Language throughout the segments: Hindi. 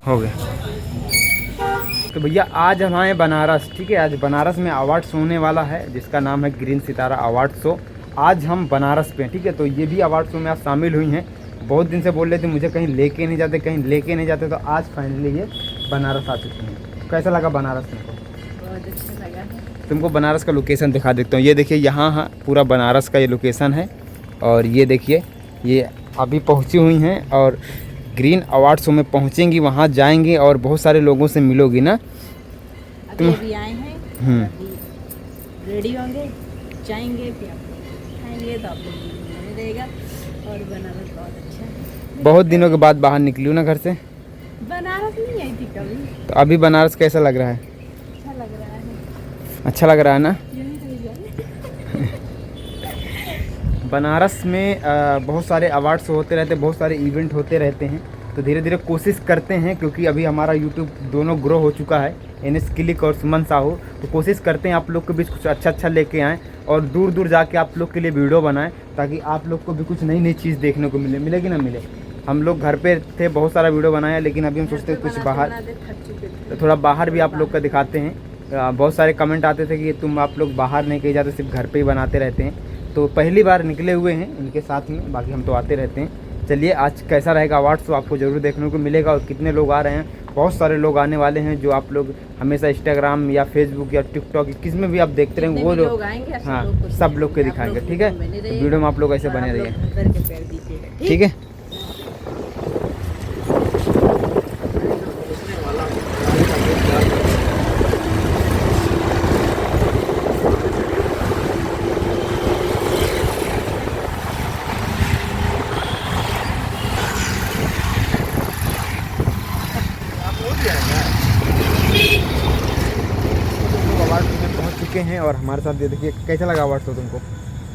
हो गए। तो भैया आज हम आए बनारस, ठीक है। आज बनारस में अवार्ड्स होने वाला है जिसका नाम है ग्रीन सितारा अवार्ड शो। आज हम बनारस पे, ठीक है। तो ये भी अवार्ड शो में आज शामिल हुई हैं। बहुत दिन से बोल रहे थे मुझे कहीं लेके नहीं जाते, कहीं लेके नहीं जाते, तो आज फाइनली ये बनारस आ चुकी हैं। कैसा लगा बनारस तुमको? बहुत अच्छा लगा है। तुमको बनारस का लोकेशन दिखा देता हूँ। ये देखिए यहाँ पूरा बनारस का ये लोकेशन है। और ये देखिए ये अभी पहुँची हुई हैं और ग्रीन अवार्ड शो में पहुँचेंगी, वहाँ जाएंगी और बहुत सारे लोगों से मिलोगी ना तुम। अभी आए हैं, अभी रेडी होंगे, जाएंगे, फिर खाएंगे, तो आप लोग को मिलेगा। और बनारस बहुत अच्छा है। बहुत दिनों के बाद बाहर निकली हूँ ना घर से। बनारस नहीं आई थी कभी। तो अभी बनारस कैसा लग रहा है? अच्छा लग रहा है। अच्छा लग रहा है ना? यहीं रह जाए। बनारस में बहुत सारे अवार्ड्स होते रहते, बहुत सारे इवेंट होते रहते हैं। तो धीरे धीरे कोशिश करते हैं, क्योंकि अभी हमारा यूट्यूब दोनों ग्रो हो चुका है, NS क्लिक और सुमन साहू। तो कोशिश करते हैं आप लोग के बीच कुछ अच्छा अच्छा लेके आएँ और दूर दूर जाके आप लोग के लिए वीडियो बनाएं, ताकि आप लोग को भी कुछ नई नई चीज़ देखने को मिले। मिलेगी ना मिले। हम लोग घर पे थे, बहुत सारा वीडियो बनाया, लेकिन अभी हम सोचते हैं कुछ बाहर, तो थोड़ा बाहर भी आप लोग का दिखाते हैं। बहुत सारे कमेंट आते थे कि तुम आप लोग बाहर नहीं कहीं जाते, सिर्फ घर पे ही बनाते रहते हैं। तो पहली बार निकले हुए हैं इनके साथ में, बाकी हम तो आते रहते हैं। चलिए आज कैसा रहेगा अवार्ड शो आपको ज़रूर देखने को मिलेगा। और कितने लोग आ रहे हैं, बहुत सारे लोग आने वाले हैं जो आप लोग हमेशा इंस्टाग्राम या फेसबुक या टिकटॉक किस में भी आप देखते रहेंगे, वो लोग हाँ सब लोग के दिखाएंगे, ठीक है। तो वीडियो में आप लोग ऐसे बने रहिए, ठीक है। अवार्ड शो में पहुंच चुके हैं और हमारे साथ ये देखिए। कैसा लगा अवार्ड शो तुमको?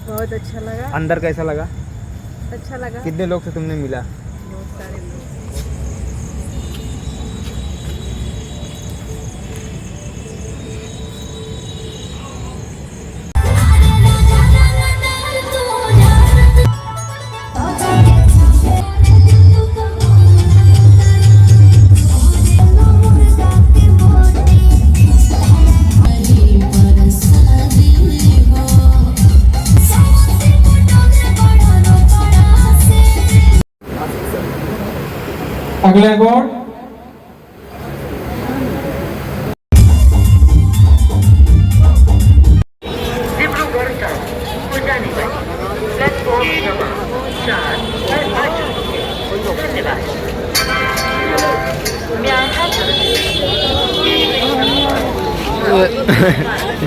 बहुत अच्छा लगा। अंदर कैसा लगा? अच्छा लगा। कितने लोग से तुमने मिला? बहुत सारे लोग। अगला अवार्ड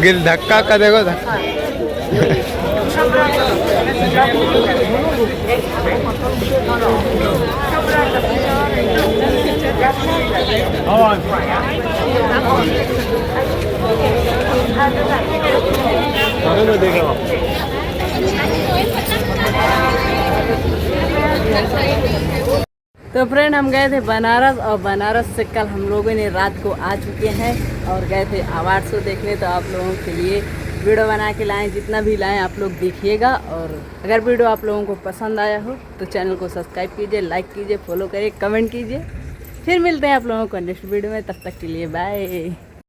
गिर धक्का का देखो धक्का। तो फ्रेंड हम गए थे बनारस, और बनारस से कल हम लोगों ने रात को आ चुके हैं और गए थे अवार्ड शो देखने। तो आप लोगों के लिए वीडियो बना के लाएँ, जितना भी लाएँ आप लोग देखिएगा। और अगर वीडियो आप लोगों को पसंद आया हो तो चैनल को सब्सक्राइब कीजिए, लाइक कीजिए, फॉलो करिए, कमेंट कीजिए। फिर मिलते हैं आप लोगों को नेक्स्ट वीडियो में। तब तक के लिए बाय।